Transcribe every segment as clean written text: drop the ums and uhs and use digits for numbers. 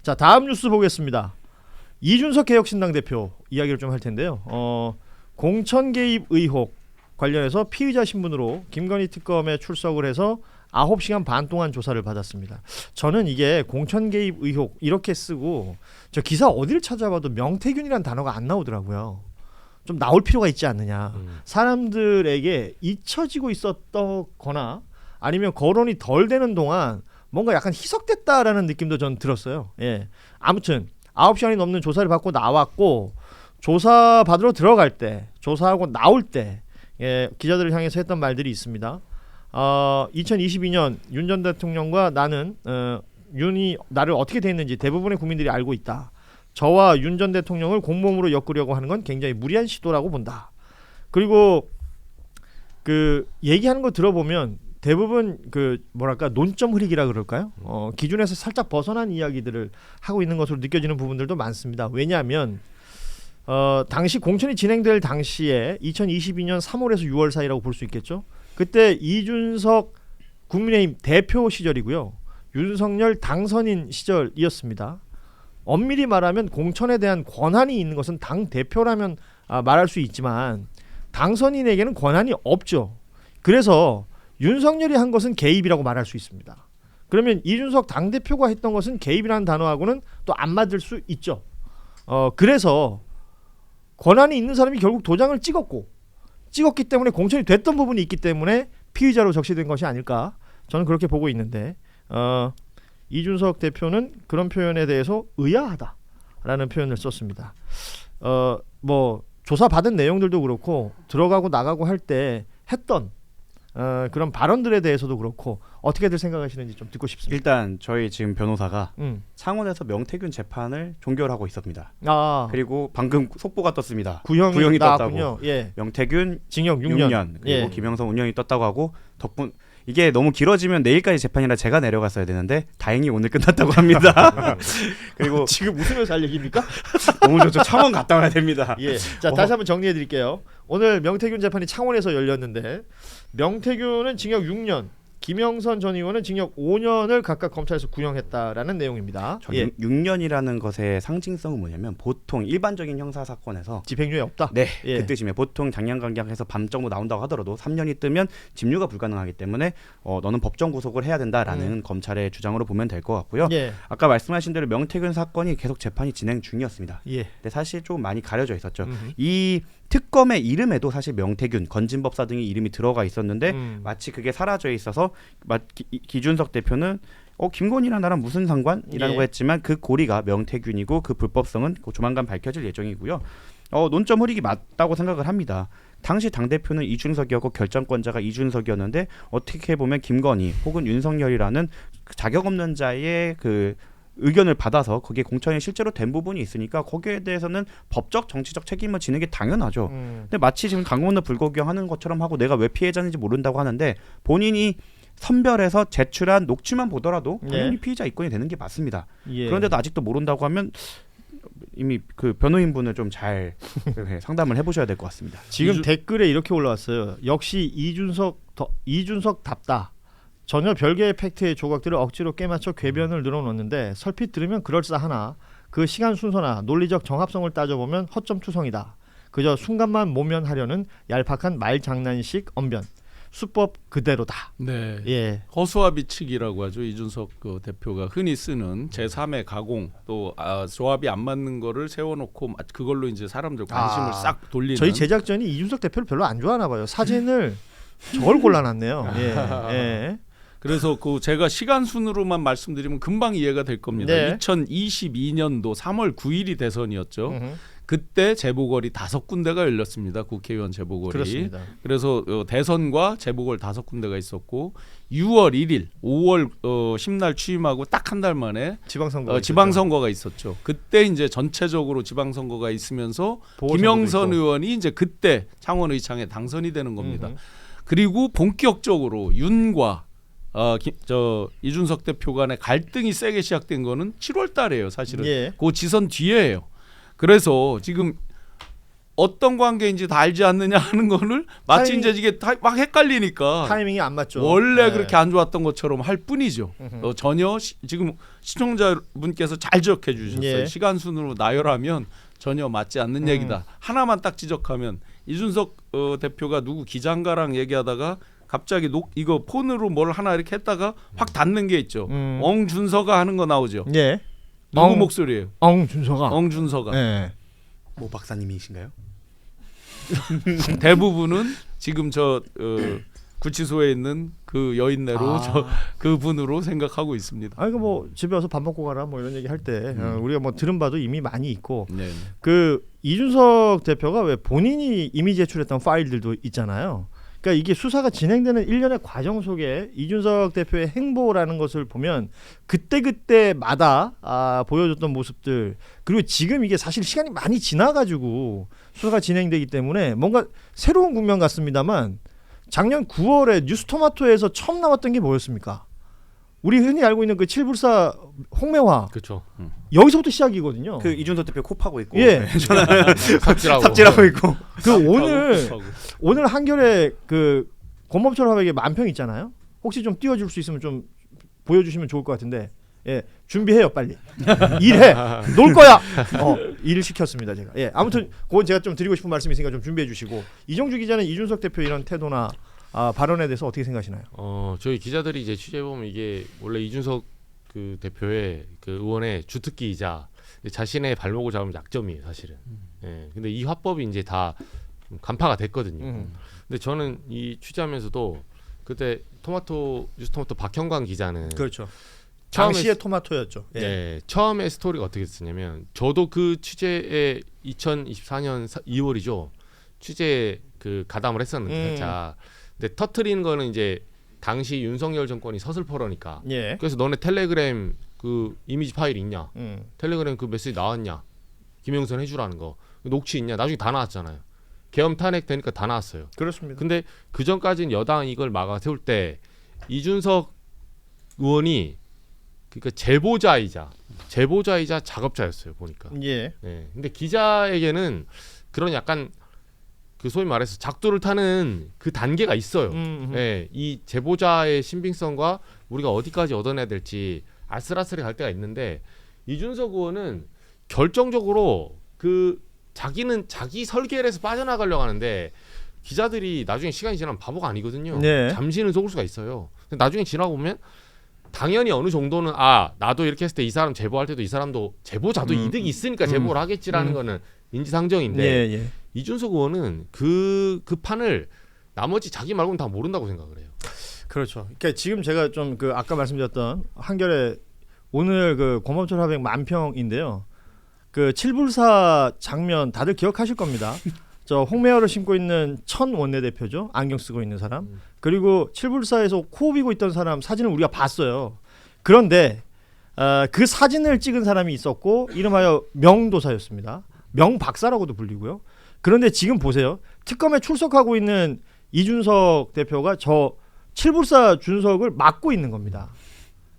자, 다음 뉴스 보겠습니다. 이준석 개혁신당 대표 이야기를 좀 할 텐데요. 공천 개입 의혹 관련해서 피의자 신분으로 김건희 특검에 출석을 해서 9시간 반 동안 조사를 받았습니다. 저는 이게 공천 개입 의혹 이렇게 쓰고 저 기사 어디를 찾아봐도 명태균이라는 단어가 안 나오더라고요. 좀 나올 필요가 있지 않느냐. 사람들에게 잊혀지고 있었거나 아니면 거론이 덜 되는 동안 뭔가 약간 희석됐다라는 느낌도 전 들었어요. 예. 아무튼 9시간이 넘는 조사를 받고 나왔고 조사 받으러 들어갈 때 조사하고 나올 때 기자들을 향해서 했던 말들이 있습니다. 2022년 윤 전 대통령과 나는 윤이 나를 어떻게 대했는지 대부분의 국민들이 알고 있다. 저와 윤 전 대통령을 공범으로 엮으려고 하는 건 굉장히 무리한 시도라고 본다. 그리고 그 얘기하는 거 들어보면 대부분 그 뭐랄까 논점 흐리기라 그럴까요? 기준에서 살짝 벗어난 이야기들을 하고 있는 것으로 느껴지는 부분들도 많습니다. 왜냐하면 당시 공천이 진행될 당시에 2022년 3월에서 6월 사이라고 볼 수 있겠죠. 그때 이준석 국민의힘 대표 시절이고요. 윤석열 당선인 시절이었습니다. 엄밀히 말하면 공천에 대한 권한이 있는 것은 당 대표라면 말할 수 있지만 당선인에게는 권한이 없죠. 그래서 윤석열이 한 것은 개입이라고 말할 수 있습니다. 그러면 이준석 당대표가 했던 것은 개입이라는 단어하고는 또 안 맞을 수 있죠. 그래서 권한이 있는 사람이 결국 도장을 찍었기 때문에 공천이 됐던 부분이 있기 때문에 피의자로 적시된 것이 아닐까 저는 그렇게 보고 있는데 이준석 대표는 그런 표현에 대해서 의아하다라는 표현을 썼습니다. 뭐 조사 받은 내용들도 그렇고 들어가고 나가고 할 때 했던 그런 발언들에 대해서도 그렇고 어떻게들 생각하시는지 좀 듣고 싶습니다. 일단 저희 지금 변호사가 창원에서 명태균 재판을 종결하고 있습니다. 그리고 방금 속보가 떴습니다. 구형이 떴다고. 예. 명태균 징역 6년. 그리고 예. 김영선 운영이 떴다고 하고 이게 너무 길어지면 내일까지 재판이라 제가 내려갔어야 되는데 다행히 오늘 끝났다고 합니다. 그리고 지금 웃으면서 할 얘기입니까? 너무 좋죠. 창원 갔다 와야 됩니다. 예. 자, 다시 한번 정리해 드릴게요. 오늘 명태균 재판이 창원에서 열렸는데 명태균은 징역 6년, 김영선 전 의원은 징역 5년을 각각 검찰에서 구형했다라는 내용입니다. 6년이라는 것의 상징성은 뭐냐면 보통 일반적인 형사 사건에서 집행유예 없다. 네, 예. 그 뜻이면 보통 장량강약해서 밤 정도 나온다고 하더라도 3년이 뜨면 집유가 불가능하기 때문에 너는 법정 구속을 해야 된다라는 검찰의 주장으로 보면 될 것 같고요. 예. 아까 말씀하신 대로 명태균 사건이 계속 재판이 진행 중이었습니다. 예. 근데 사실 좀 많이 가려져 있었죠. 이 특검의 이름에도 사실 명태균, 건진법사 등의 이름이 들어가 있었는데 마치 그게 사라져 있어서 기준석 대표는 김건희랑 나랑 무슨 상관이라고 예. 했지만 그 고리가 명태균이고 그 불법성은 조만간 밝혀질 예정이고요. 논점 흐리기 맞다고 생각을 합니다. 당시 당대표는 이준석이었고 결정권자가 이준석이었는데 어떻게 보면 김건희 혹은 윤석열이라는 자격 없는 자의 그 의견을 받아서 거기에 공천이 실제로 된 부분이 있으니까 거기에 대해서는 법적 정치적 책임을 지는 게 당연하죠. 근데 마치 지금 강원도 불구경 하는 것처럼 하고 내가 왜 피해자인지 모른다고 하는데 본인이 선별해서 제출한 녹취만 보더라도 당연히 피의자 입건이 되는 게 맞습니다. 예. 그런데도 아직도 모른다고 하면 이미 그 변호인분을 좀 잘 상담을 해보셔야 될 것 같습니다. 지금 댓글에 이렇게 올라왔어요. 역시 이준석답다. 전혀 별개의 팩트의 조각들을 억지로 깨맞춰 궤변을 늘어놓는데 설핏 들으면 그럴싸하나 그 시간 순서나 논리적 정합성을 따져보면 허점투성이다. 그저 순간만 모면하려는 얄팍한 말장난식 언변. 수법 그대로다. 네. 예. 허수아 비치기라고 하죠. 이준석 그 대표가 흔히 쓰는 제3의 가공 또 조합이 안 맞는 거를 세워놓고 그걸로 이제 사람들 관심을 싹 돌리는. 저희 제작진이 이준석 대표를 별로 안 좋아하나 봐요. 사진을 저걸 골라놨네요. 예. 예. 그래서 그 제가 시간 순으로만 말씀드리면 금방 이해가 될 겁니다. 네. 2022년도 3월 9일이 대선이었죠. 그때 재보궐이 5군데가 열렸습니다. 국회의원 재보궐이. 그렇습니다. 그래서 대선과 재보궐 5군데가 있었고 6월 1일, 5월 10날 취임하고 딱 한 달 만에 지방선거가 있었죠. 그때 이제 전체적으로 지방선거가 있으면서 김영선 의원이 이제 그때 창원의창에 당선이 되는 겁니다. 그리고 본격적으로 윤과 이준석 대표 간의 갈등이 세게 시작된 거는 7월 달이에요. 사실은. 예. 그 지선 뒤에예요. 그래서 지금 어떤 관계인지 다 알지 않느냐 하는 거를 마치 이제 이게 막 헷갈리니까 타이밍이 안 맞죠. 원래 네. 그렇게 안 좋았던 것처럼 할 뿐이죠. 전혀 지금 시청자분께서 잘 지적해 주셨어요. 예. 시간 순으로 나열하면 전혀 맞지 않는 얘기다. 하나만 딱 지적하면 이준석 대표가 누구 기장가랑 얘기하다가 갑자기 이거 폰으로 뭘 하나 이렇게 했다가 확 닫는 게 있죠. 엉준서가 하는 거 나오죠. 예. 누구 목소리예요? 엉준서가. 엉준서가. 네. 모 박사님이신가요? 대부분은 지금 저 구치소에 있는 그 여인네로 저 그분으로 생각하고 있습니다. 아 이거 뭐 집에 와서 밥 먹고 가라 뭐 이런 얘기 할 때 우리가 뭐 들은 바도 이미 많이 있고 네. 그 이준석 대표가 왜 본인이 이미 제출했던 파일들도 있잖아요. 그러니까 이게 수사가 진행되는 일련의 과정 속에 이준석 대표의 행보라는 것을 보면 그때마다 보여줬던 모습들 그리고 지금 이게 사실 시간이 많이 지나가지고 수사가 진행되기 때문에 뭔가 새로운 국면 같습니다만 작년 9월에 뉴스토마토에서 처음 나왔던 게 뭐였습니까? 우리 흔히 알고 있는 그 칠불사 홍매화 그렇죠. 여기서부터 시작이거든요. 그 이준석 대표 코 파고 있고 예. 삽질하고 있고 그 오늘 한겨레 그 권범철 화백의 만평 있잖아요. 혹시 좀 띄워줄 수 있으면 좀 보여주시면 좋을 것 같은데 예 준비해요 빨리 일해 놀 거야 일을 시켰습니다 제가 예 아무튼 그건 제가 좀 드리고 싶은 말씀이 있으니까 좀 준비해 주시고 이정주 기자는 이준석 대표 이런 태도나 발언에 대해서 어떻게 생각하시나요? 저희 기자들이 이제 취재해 보면 이게 원래 이준석 그 대표의 그 의원의 주특기이자 자신의 발목을 잡으면 약점이에요 사실은. 예. 근데 이 화법이 이제 다 간파가 됐거든요. 근데 저는 이 취재하면서도 그때 뉴스토마토 박형광 기자는 그렇죠. 당시의 토마토였죠. 예. 네, 처음에 스토리가 어떻게 됐냐면 저도 그 취재에 2024년 2월이죠. 취재 그 가담을 했었는데 자, 근데 터트린 거는 이제 당시 윤석열 정권이 서슬퍼러니까. 예. 그래서 너네 텔레그램 그 이미지 파일 있냐? 텔레그램 그 메시지 나왔냐? 김영선 해주라는 거 녹취 있냐? 나중에 다 나왔잖아요. 계엄 탄핵 되니까 다 나왔어요. 그렇습니다. 근데 그 전까지는 여당이 이걸 막아 세울 때 이준석 의원이 그러니까 제보자이자 작업자였어요 보니까. 예. 네. 근데 기자에게는 그런 약간 그 소위 말해서 작두를 타는 그 단계가 있어요. 네. 이 제보자의 신빙성과 우리가 어디까지 얻어내야 될지 아슬아슬해 갈 때가 있는데 이준석 의원은 결정적으로 그 자기는 자기 설계를 해서 빠져나가려고 하는데 기자들이 나중에 시간이 지나면 바보가 아니거든요. 네. 잠시는 속을 수가 있어요. 근데 나중에 지나고 보면 당연히 어느 정도는 나도 이렇게 했을 때 이 사람 제보할 때도 이 사람도 제보자도 이득이 있으니까 제보를 하겠지라는 거는 인지상정인데 예. 이준석 의원은 그 판을 나머지 자기 말고는 다 모른다고 생각을 해요. 그렇죠. 그러니까 지금 제가 좀 그 아까 말씀드렸던 한겨레 오늘 그 권범철 화백 만평인데요. 그 칠불사 장면 다들 기억하실 겁니다. 저 홍매화를 신고 있는 천 원내대표죠. 안경 쓰고 있는 사람. 그리고 칠불사에서 코 비고 있던 사람 사진을 우리가 봤어요. 그런데 그 사진을 찍은 사람이 있었고 이름하여 명도사였습니다. 명박사라고도 불리고요. 그런데 지금 보세요. 특검에 출석하고 있는 이준석 대표가 저 칠불사 준석을 막고 있는 겁니다.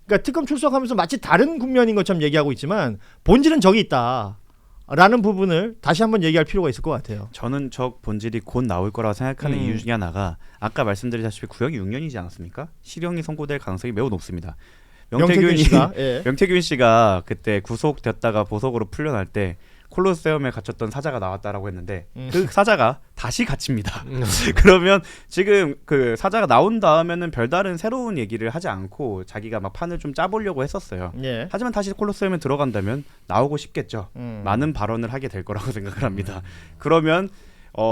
그러니까 특검 출석하면서 마치 다른 국면인 것처럼 얘기하고 있지만 본질은 저기 있다라는 부분을 다시 한번 얘기할 필요가 있을 것 같아요. 저는 저 본질이 곧 나올 거라고 생각하는 이유 중에 하나가 아까 말씀드렸다시피 구형이 6년이지 않았습니까? 실형이 선고될 가능성이 매우 높습니다. 명태균 씨가 그때 구속됐다가 보석으로 풀려날 때 콜로세움에 갇혔던 사자가 나왔다라고 했는데 그 사자가 다시 갇힙니다. 그러면 지금 그 사자가 나온 다음에는 별다른 새로운 얘기를 하지 않고 자기가 막 판을 좀 짜보려고 했었어요. 예. 하지만 다시 콜로세움에 들어간다면 나오고 싶겠죠. 많은 발언을 하게 될 거라고 생각을 합니다. 그러면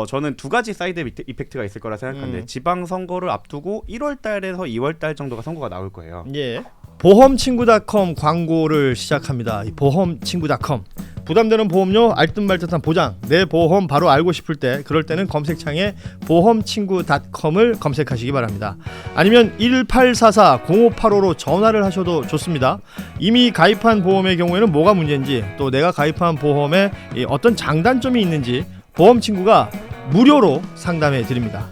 저는 두 가지 사이드 이펙트가 있을 거라 생각하는데 지방선거를 앞두고 1월달에서 2월달 정도가 선거가 나올 거예요. 예. 보험친구닷컴 광고를 시작합니다. 이 보험친구닷컴 부담되는 보험료 알듯말듯한 보장 내 보험 바로 알고 싶을 때 그럴 때는 검색창에 보험친구닷컴을 검색하시기 바랍니다. 아니면 1844-0585로 전화를 하셔도 좋습니다. 이미 가입한 보험의 경우에는 뭐가 문제인지 또 내가 가입한 보험에 어떤 장단점이 있는지 보험친구가 무료로 상담해 드립니다.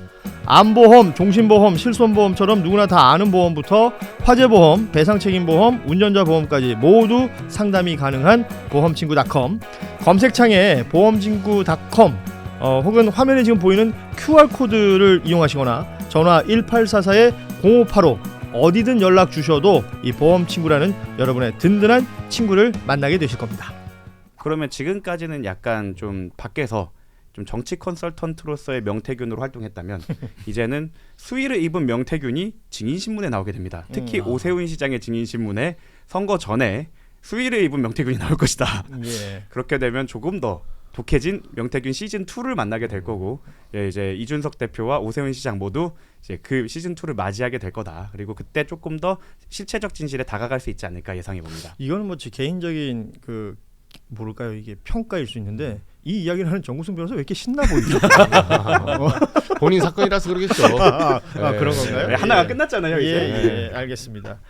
암보험, 종신보험, 실손보험처럼 누구나 다 아는 보험부터 화재보험, 배상책임보험, 운전자보험까지 모두 상담이 가능한 보험친구닷컴 검색창에 보험친구닷컴 혹은 화면에 지금 보이는 QR코드를 이용하시거나 전화 1844-0585 어디든 연락 주셔도 이 보험친구라는 여러분의 든든한 친구를 만나게 되실 겁니다. 그러면 지금까지는 약간 좀 밖에서 좀 정치 컨설턴트로서의 명태균으로 활동했다면 이제는 수위를 입은 명태균이 증인신문에 나오게 됩니다. 특히 오세훈 시장의 증인신문에 선거 전에 수위를 입은 명태균이 나올 것이다. 예. 그렇게 되면 조금 더 독해진 명태균 시즌 2를 만나게 될 거고, 이제 이준석 대표와 오세훈 시장 모두 이제 그 시즌 2를 맞이하게 될 거다. 그리고 그때 조금 더 실체적 진실에 다가갈 수 있지 않을까 예상해 봅니다. 이거는 뭐 제 개인적인 그 뭐랄까요, 이게 평가일 수 있는데 이 이야기를 하는 정구승 변호사 왜 이렇게 신나 보이죠? 본인 사건이라서 그러겠죠. 그런 건가요? 네, 하나가 끝났잖아요. 이제. 예, 알겠습니다.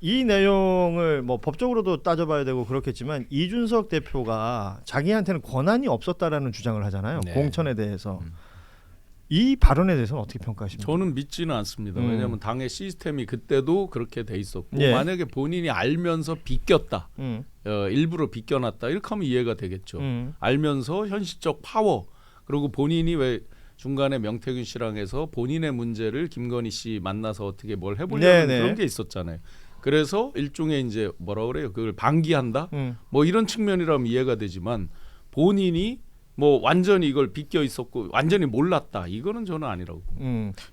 이 내용을 뭐 법적으로도 따져봐야 되고 그렇겠지만 이준석 대표가 자기한테는 권한이 없었다라는 주장을 하잖아요. 네. 공천에 대해서. 이 발언에 대해서는 어떻게 평가하십니까? 저는 믿지는 않습니다. 왜냐하면 당의 시스템이 그때도 그렇게 돼 있었고 예. 만약에 본인이 알면서 비꼈다, 일부러 비껴놨다 이렇게 하면 이해가 되겠죠. 알면서 현실적 파워, 그리고 본인이 왜 중간에 명태균 씨랑 해서 본인의 문제를 김건희 씨 만나서 어떻게 뭘 해보려는 네네. 그런 게 있었잖아요. 그래서 일종의 이제 뭐라 그래요? 그걸 방기한다? 뭐 이런 측면이라면 이해가 되지만 본인이 뭐 완전히 이걸 비껴 있었고 완전히 몰랐다. 이거는 저는 아니라고.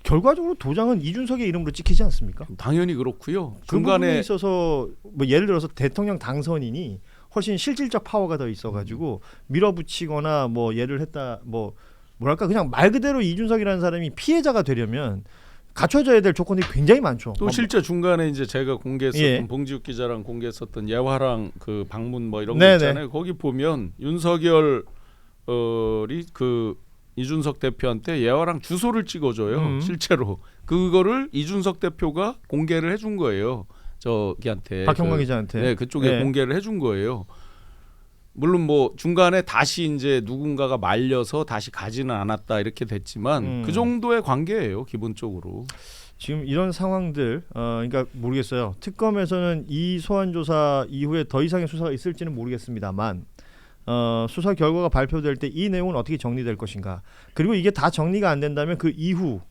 결과적으로 도장은 이준석의 이름으로 찍히지 않습니까? 당연히 그렇고요. 그 부분에 중간에 있어서 뭐 예를 들어서 대통령 당선인이 훨씬 실질적 파워가 더 있어가지고 밀어붙이거나 뭐 예를 했다 뭐 뭐랄까 그냥 말 그대로 이준석이라는 사람이 피해자가 되려면 갖춰져야 될 조건이 굉장히 많죠. 또 실제 중간에 이제 제가 공개했었던 예. 봉지욱 기자랑 공개했었던 예화랑 그 방문 뭐 이런 네네. 거 있잖아요. 거기 보면 윤석열이 그 이준석 대표한테 예화랑 주소를 찍어줘요. 실제로 그거를 이준석 대표가 공개를 해준 거예요. 저기한테 박형광 기자한테. 네, 그쪽에 네. 공개를 해준 거예요. 물론 뭐 중간에 다시 이제 누군가가 말려서 다시 가지는 않았다 이렇게 됐지만 그 정도의 관계예요 기본적으로. 지금 이런 상황들, 그러니까 모르겠어요. 특검에서는 이 소환 조사 이후에 더 이상의 수사가 있을지는 모르겠습니다만, 수사 결과가 발표될 때 이 내용은 어떻게 정리될 것인가. 그리고 이게 다 정리가 안 된다면 그 이후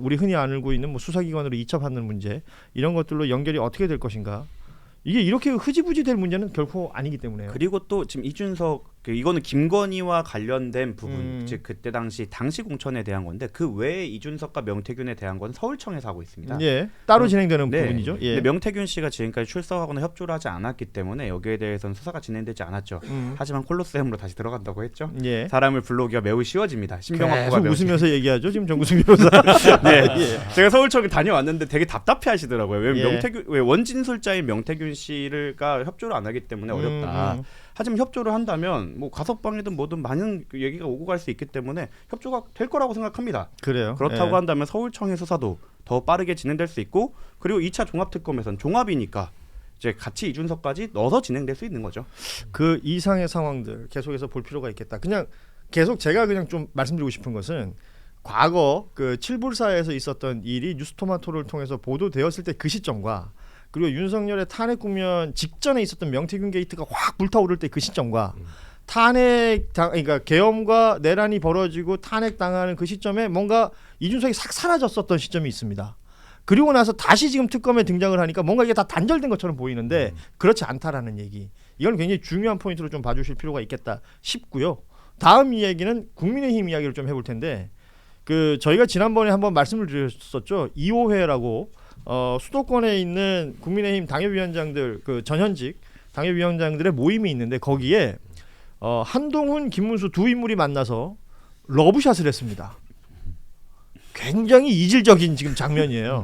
우리 흔히 알고 있는 뭐 수사기관으로 이첩하는 문제 이런 것들로 연결이 어떻게 될 것인가. 이게 이렇게 흐지부지 될 문제는 결코 아니기 때문에요. 그리고 또 지금 이준석 이거는 김건희와 관련된 부분, 즉 그때 당시 공천에 대한 건데 그 외에 이준석과 명태균에 대한 건 서울청에서 하고 있습니다. 예, 따로 진행되는 네. 부분이죠. 예. 근데 명태균 씨가 지금까지 출석하거나 협조를 하지 않았기 때문에 여기에 대해서는 수사가 진행되지 않았죠. 하지만 콜로세움으로 다시 들어간다고 했죠. 예. 사람을 불러오기가 매우 쉬워집니다. 신병학부가 계속 매우 웃으면서 얘기하죠. 지금 정구승 변호사. 네, 예. 제가 서울청에 다녀왔는데 되게 답답해하시더라고요. 왜 예. 왜 원진술자인 명태균 씨가 협조를 안 하기 때문에 어렵다. 하지만 협조를 한다면 뭐 가석방이든 뭐든 많은 얘기가 오고 갈 수 있기 때문에 협조가 될 거라고 생각합니다. 그래요. 그렇다고 예. 한다면 서울청의 수사도 더 빠르게 진행될 수 있고 그리고 2차 종합특검에선 종합이니까 이제 같이 이준석까지 넣어서 진행될 수 있는 거죠. 그 이상의 상황들 계속해서 볼 필요가 있겠다. 그냥 계속 제가 그냥 좀 말씀드리고 싶은 것은 과거 그 칠불사에서 있었던 일이 뉴스토마토를 통해서 보도되었을 때 그 시점과 그리고 윤석열의 탄핵 국면 직전에 있었던 명태균 게이트가 확 불타오를 때 그 시점과 그러니까 계엄과 내란이 벌어지고 탄핵 당하는 그 시점에 뭔가 이준석이 싹 사라졌었던 시점이 있습니다. 그리고 나서 다시 지금 특검에 등장을 하니까 뭔가 이게 다 단절된 것처럼 보이는데 그렇지 않다라는 얘기. 이건 굉장히 중요한 포인트로 좀 봐주실 필요가 있겠다 싶고요. 다음 이야기는 국민의힘 이야기를 좀 해볼 텐데 그 저희가 지난번에 한번 말씀을 드렸었죠. 2호회라고 수도권에 있는 국민의힘 당협위원장들 그 전현직 당협위원장들의 모임이 있는데 거기에 한동훈, 김문수 두 인물이 만나서 러브샷을 했습니다. 굉장히 이질적인 지금 장면이에요.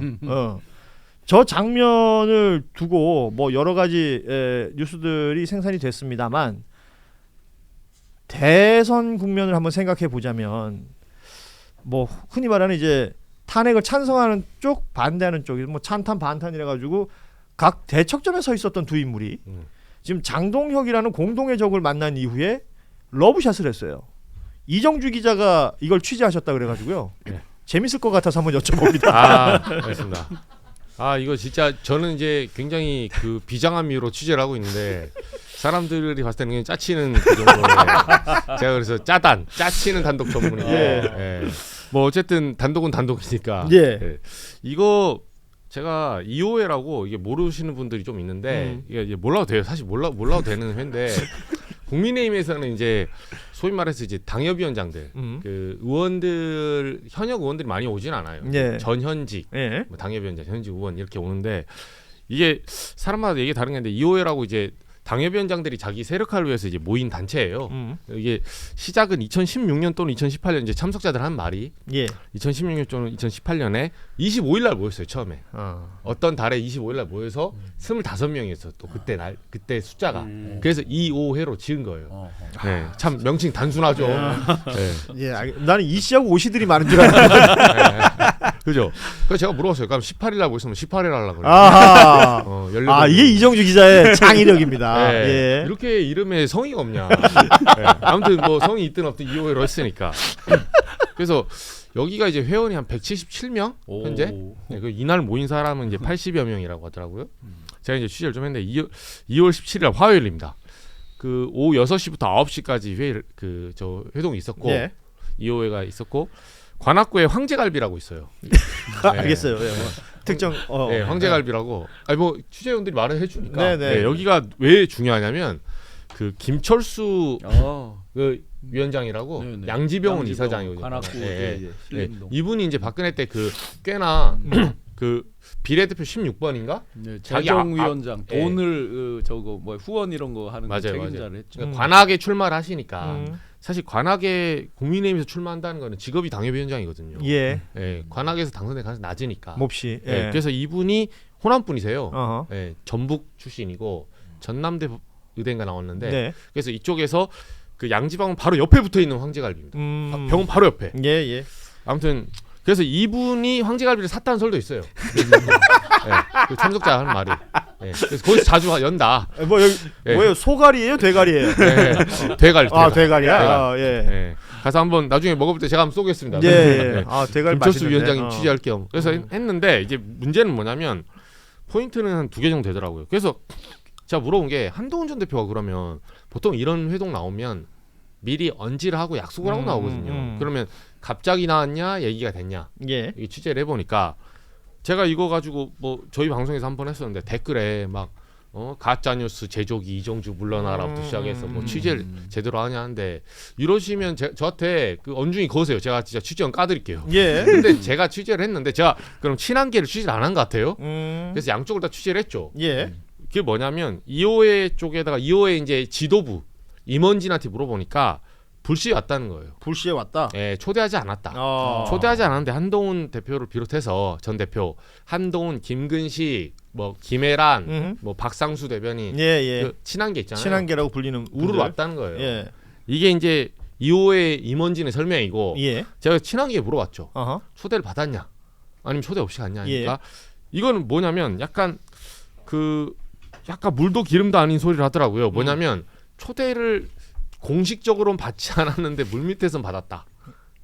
저 장면을 두고 뭐 여러 가지 뉴스들이 생산이 됐습니다만 대선 국면을 한번 생각해 보자면 뭐 흔히 말하는 이제 탄핵을 찬성하는 쪽 반대하는 쪽이 뭐 찬탄 반탄이라 가지고 각 대척점에 서 있었던 두 인물이 지금 장동혁이라는 공동의 적을 만난 이후에 러브샷을 했어요. 이정주 기자가 이걸 취재하셨다 그래가지고요. 네. 재밌을 것 같아서 한번 여쭤봅니다. 알겠습니다. 이거 진짜 저는 이제 굉장히 그 비장한 이유로 취재를 하고 있는데 사람들이 봤을 때는 그냥 짜치는 그 정도의 제가 그래서 짜치는 단독 전문인데 예. 뭐 어쨌든 단독은 단독이니까 예. 이거 제가 2호회라고 이게 모르시는 분들이 좀 있는데 이게 몰라도 돼요. 사실 몰라도 되는 회인데 국민의힘에서는 이제 소위 말해서 이제 당협위원장들 그 의원들 현역 의원들이 많이 오진 않아요. 전현직 뭐 당협위원장, 현직 의원 이렇게 오는데 이게 사람마다 얘기 다른 게 있는데 2호회라고 이제 당협위원장들이 자기 세력화를 위해서 이제 모인 단체예요. 이게 시작은 2016년 또는 2018년 이제 참석자들 한 말이 2016년 또는 2018년에 25일 날 모였어요 처음에. 어떤 달에 25일 날 모여서 25명이었어 또 그때 숫자가. 그래서 2호회로 지은 거예요. 네, 참 명칭 단순하죠. 네. 나는 이 씨하고 오시들이 많은 줄 알았는데. 그죠? 그래서 제가 물어봤어요. 그럼 18일 날 모였으면 18일 하려고 그래요. 아 이게 이정주 기자의 창의력입니다. 예. 이렇게 이름에 성의가 없냐. 아무튼 뭐 성이 있든 없든 2호회로 했으니까. 그래서 여기가 이제 회원이 한 177명 현재. 그 이날 모인 사람은 이제 80여 명이라고 하더라고요. 제가 이제 취재를 좀 했는데 2월 17일 화요일입니다. 그 오후 6시부터 9시까지 회동이 있었고 2호회가 있었고 관악구에 황제갈비라고 있어요. 알겠어요. 특정 황제갈비라고. 아니 뭐 취재원들이 말을 해주니까 여기가 왜 중요하냐면 그 김철수 그 위원장이라고 양지병원 이사장이거든요. 관악구 이분이 이제 박근혜 때 그 꽤나 그 비례대표 16번인가? 재정위원장 돈을 저거 뭐 후원 이런 거 하는 책임자를 했죠. 그러니까 관악에 출마를 하시니까 사실 관악에 국민의힘에서 출마한다는 거는 직업이 당협위원장이거든요. 관악에서 당선될 가능성이 낮으니까. 몹시. 그래서 이분이 호남 분이세요. 전북 출신이고 전남대 의대인가 나왔는데 그래서 이쪽에서 그 양지방은 바로 옆에 붙어 있는 황제갈비입니다. 병원 바로 옆에. 아무튼 그래서 이분이 황제갈비를 샀다는 설도 있어요. 그 참석자 하는 말이. 그래서 거기서 자주 연다. 뭐 여기 뭐예요? 소갈이에요? 대갈이에요? 대갈. 대갈이야. 가서 한번 나중에 먹어볼 때 제가 한번 쏘겠습니다. 대갈 김철수 위원장님 취재할 겸. 그래서 했는데 이제 문제는 뭐냐면 포인트는 한 2개 정도 되더라고요. 그래서 제가 물어본 게 한동훈 전 대표가 그러면 보통 이런 회동 나오면 미리 언지를 하고 약속을 하고 나오거든요. 그러면 갑자기 나왔냐 얘기가 됐냐 이 취재를 해보니까 제가 이거 가지고 뭐 저희 방송에서 한번 했었는데 댓글에 막 가짜뉴스 제조기 이정주 물러나라부터 시작해서 뭐 취재를 제대로 하냐 하는데 이러시면 저한테 그 언중이 거세요. 제가 진짜 취재원 까드릴게요. 근데 제가 취재를 했는데 제가 그럼 친한계를 취재를 안 한 것 같아요. 그래서 양쪽을 다 취재를 했죠. 그게 뭐냐면 2호회 쪽에다가 2호회 이제 지도부 임원진한테 물어보니까 불시에 왔다는 거예요. 불시에 왔다? 초대하지 않았다. 초대하지 않았는데 한동훈 대표를 비롯해서 전 대표, 한동훈, 김근식, 뭐 김혜란, 뭐 박상수 대변인, 그 친한계 있잖아요. 친한계라고 불리는 우르르 왔다는 거예요. 이게 이제 2호의 임원진의 설명이고 제가 친한계에 물어봤죠. 초대를 받았냐? 아니면 초대 없이 갔냐 하니까 이거는 뭐냐면 약간 물도 기름도 아닌 소리를 하더라고요. 뭐냐면 초대를 공식적으로는 받지 않았는데 물밑에서는 받았다.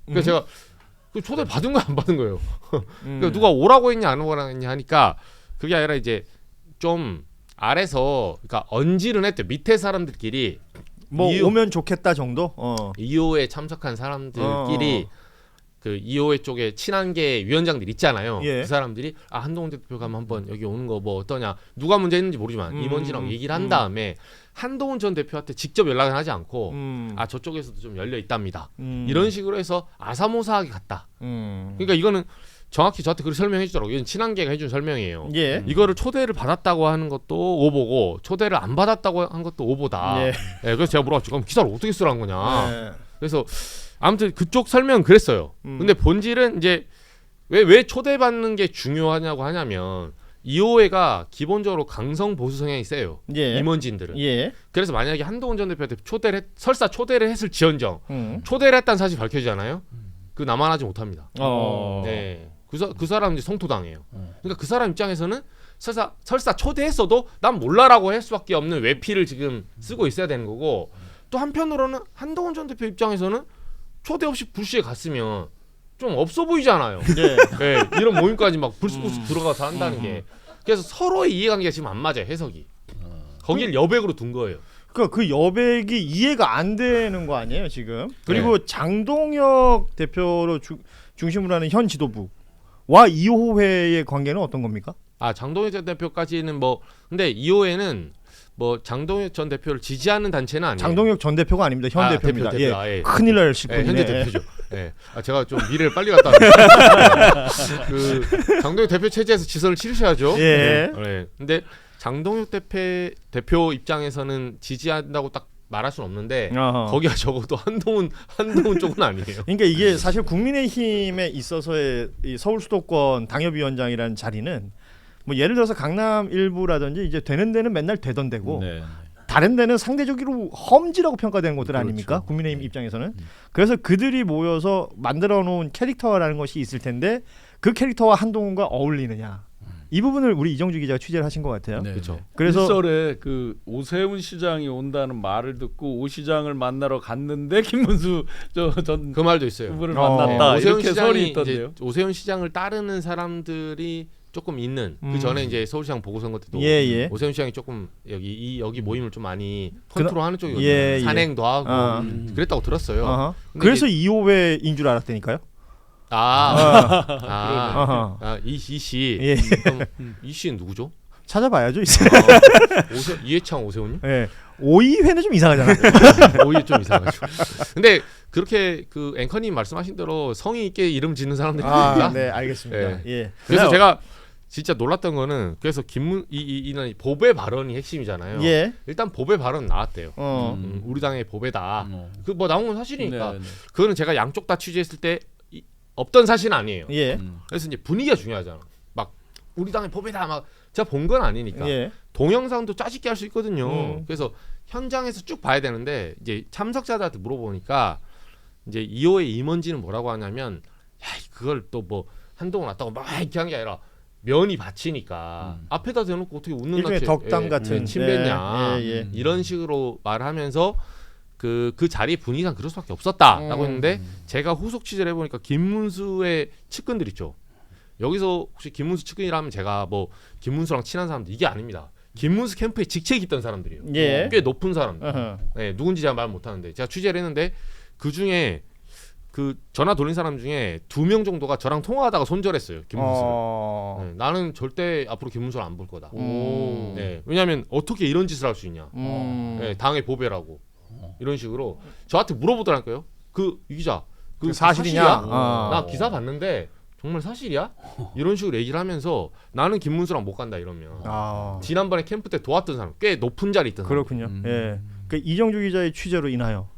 그래서 제가 그 초대 받은 거야 안 받은 거예요. 그러니까 누가 오라고 했냐 안 오라고 했냐 하니까 그게 아니라 이제 좀 아래서 그러니까 언질은 했대. 밑에 사람들끼리 뭐 오면 좋겠다 정도. 2호에 참석한 사람들끼리 그 2호회 쪽에 친한계 위원장들 있잖아요. 그 사람들이 한동훈 대표가 한번 여기 오는 거 뭐 어떠냐. 누가 문제 있는지 모르지만 임원진하고 얘기를 한 다음에 한동훈 전 대표한테 직접 연락을 하지 않고 저쪽에서도 좀 열려 있답니다. 이런 식으로 해서 아사모사하게 갔다. 그러니까 이거는 정확히 저한테 그렇게 설명해 주더라고요. 이건 친한계가 해준 설명이에요. 이거를 초대를 받았다고 하는 것도 오보고 초대를 안 받았다고 한 것도 오보다. 그래서 제가 물어봤죠. 그럼 기사를 어떻게 쓰라는 거냐. 그래서 아무튼 그쪽 설명은 그랬어요. 근데 본질은 이제 왜 초대받는 게 중요하냐고 하냐면 2호회가 기본적으로 강성 보수 성향이 세요. 임원진들은. 그래서 만약에 한동훈 전 대표한테 설사 초대를 했을지언정 초대를 했다는 사실이 밝혀지잖아요. 그 남아나지 못합니다. 그 사람은 이제 성토당해요. 그러니까 그 사람 입장에서는 설사 초대했어도 난 몰라라고 할 수밖에 없는 외피를 지금 쓰고 있어야 되는 거고 또 한편으로는 한동훈 전 대표 입장에서는 초대 없이 불시에 갔으면 좀 없어 보이잖아요. 이런 모임까지 막 불쑥불쑥 들어가서 한다는 게. 그래서 서로의 이해관계가 지금 안 맞아요. 해석이. 거기를 여백으로 둔 거예요. 그러니까 그 여백이 이해가 안 되는 거 아니에요 지금? 그리고 장동혁 대표로 중심으로 하는 현 지도부와 2호 회의 관계는 어떤 겁니까? 아 장동혁 전 대표까지는 뭐 근데 2호에는 뭐 장동혁 전 대표를 지지하는 단체는 아니에요. 장동혁 전 대표가 아닙니다. 현 대표입니다. 대표, 예. 예. 큰일 날 실분이네. 현재 대표죠. 예. 아 제가 좀 미래를 빨리 갔다 왔는데 그 장동혁 대표 체제에서 지선을 치르셔야죠. 예. 네. 근데 장동혁 대표 입장에서는 지지한다고 딱 말할 수는 없는데 거기가 적어도 한동훈 쪽은 아니에요. 그러니까 이게 사실 국민의힘에 있어서의 이 서울 수도권 당협위원장이라는 자리는 뭐 예를 들어서 강남 일부라든지 이제 되는 데는 맨날 되던 데고 네. 다른 데는 상대적으로 험지라고 평가되는 곳들 그렇죠. 아닙니까? 국민의힘 입장에서는. 그래서 그들이 모여서 만들어 놓은 캐릭터라는 것이 있을 텐데 그 캐릭터와 한동훈과 어울리느냐. 이 부분을 우리 이정주 기자가 취재를 하신 것 같아요. 네, 그렇죠. 네. 그래서 일설에 그 오세훈 시장이 온다는 말을 듣고 오 시장을 만나러 갔는데 김문수 전 그 말도 있어요. 후보를 어. 만났다. 오세훈 이렇게 시장이 설이 이제 있던데요. 오세훈 시장을 따르는 사람들이 조금 있는 그 전에 이제 서울시장 보궐선거 때도 예. 오세훈 시장이 조금 여기 모임을 좀 많이 컨트롤하는 쪽이거든요. 예. 산행도 하고 아. 그랬다고 들었어요. 어허. 근데 그래서 2호회인 줄 알았다니까요. 이씨. 예. 그럼 이 씨는 누구죠? 찾아봐야죠. 이해창 오세훈요? 예. 5위회는 좀 이상하잖아요. 오히려 좀 이상하죠. 근데 그렇게 그 앵커님 말씀하신 대로 성의 있게 이름 짓는 사람들이 있습니다. 네, 알겠습니다. 예. 그래서 제가 진짜 놀랐던 거는 그래서 이 보배 발언이 핵심이잖아요. 예. 일단 보배 발언 나왔대요. 우리 당의 보배다. 그 뭐 나온 건 사실이니까. 네, 네. 그거는 제가 양쪽 다 취재했을 때 없던 사실은 아니에요. 예. 그래서 이제 분위기가 중요하잖아. 막 우리 당의 보배다 막 제가 본 건 아니니까. 예. 동영상도 짜집게 할 수 있거든요. 그래서 현장에서 쭉 봐야 되는데 이제 참석자들한테 물어보니까 이제 2호의 임원진은 뭐라고 하냐면 야 그걸 또 뭐 한동훈 왔다고 막 이렇게 한 게 아니라 면이 받치니까 앞에다 대놓고 어떻게 웃는 일종의 덕담 같은 침뱉냐 예. 이런 식으로 말하면서 그 자리 분위기상 그럴 수밖에 없었다라고 했는데 제가 후속 취재를 해보니까 김문수의 측근들 있죠. 여기서 혹시 김문수 측근이라면 제가 뭐 김문수랑 친한 사람들 이게 아닙니다. 김문수 캠프에 직책이 있던 사람들이에요. 예. 꽤 높은 사람들. 어허. 네, 누군지 제가 말 못하는데 제가 취재를 했는데 그 중에 그 전화 돌린 사람 중에 2명 정도가 저랑 통화하다가 손절했어요. 김문수를. 네, 나는 절대 앞으로 김문수를 안 볼 거다. 네, 왜냐하면 어떻게 이런 짓을 할 수 있냐. 네, 당의 보배라고 이런 식으로 저한테 물어보더라고요. 이 기자 그 사실이냐? 나 기사 봤는데 정말 사실이야? 이런 식으로 얘기를 하면서 나는 김문수랑 못 간다 이러면 지난번에 캠프 때 도왔던 사람 꽤 높은 자리 있던 그렇군요. 예. 그 이정주 기자의 취재로 인하여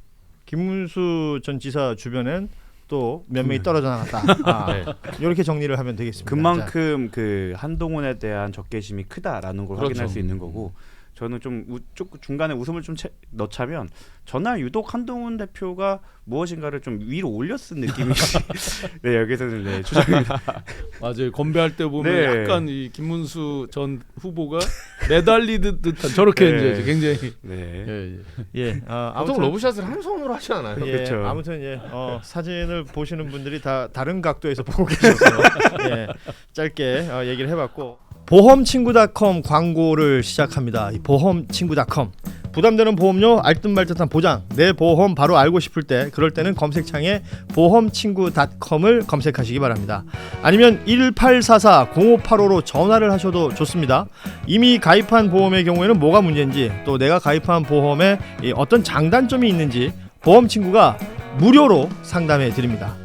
김문수 전 지사 주변엔 또 몇 명이 떨어져 나갔다. 네. 이렇게 정리를 하면 되겠습니다. 그만큼 그 한동훈에 대한 적개심이 크다라는 걸 그렇죠. 확인할 수 있는 거고 저는 좀 중간에 웃음을 좀 넣자면 전날 유독 한동훈 대표가 무엇인가를 좀 위로 올렸은 느낌이 네 여기서는 네 추정입니다. 맞아요. 건배할 때 보면 네. 약간 이 김문수 전 후보가 매달리듯 듯한 저렇게 네. 이제 굉장히 네. 예. 보통 아무튼 러브샷을 한 손으로 하지 않아요? 예. 그렇죠. 아무튼 예. 사진을 보시는 분들이 다 다른 각도에서 보고 계셔서 예. 짧게 얘기를 해봤고 보험친구.com 광고를 시작합니다. 이 보험친구.com 부담되는 보험료 알듯말듯한 보장 내 보험 바로 알고 싶을 때 그럴 때는 검색창에 보험친구.com을 검색하시기 바랍니다. 아니면 1844-0585로 전화를 하셔도 좋습니다. 이미 가입한 보험의 경우에는 뭐가 문제인지 또 내가 가입한 보험에 어떤 장단점이 있는지 보험친구가 무료로 상담해 드립니다.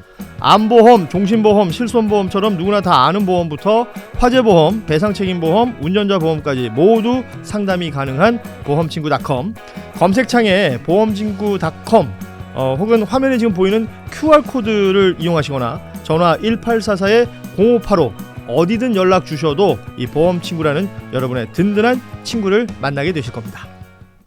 암보험, 종신보험, 실손보험처럼 누구나 다 아는 보험부터 화재보험, 배상책임보험, 운전자보험까지 모두 상담이 가능한 보험친구.com 검색창에 보험친구.com 혹은 화면에 지금 보이는 QR코드를 이용하시거나 전화 1844-0585 어디든 연락 주셔도 이 보험친구라는 여러분의 든든한 친구를 만나게 되실 겁니다.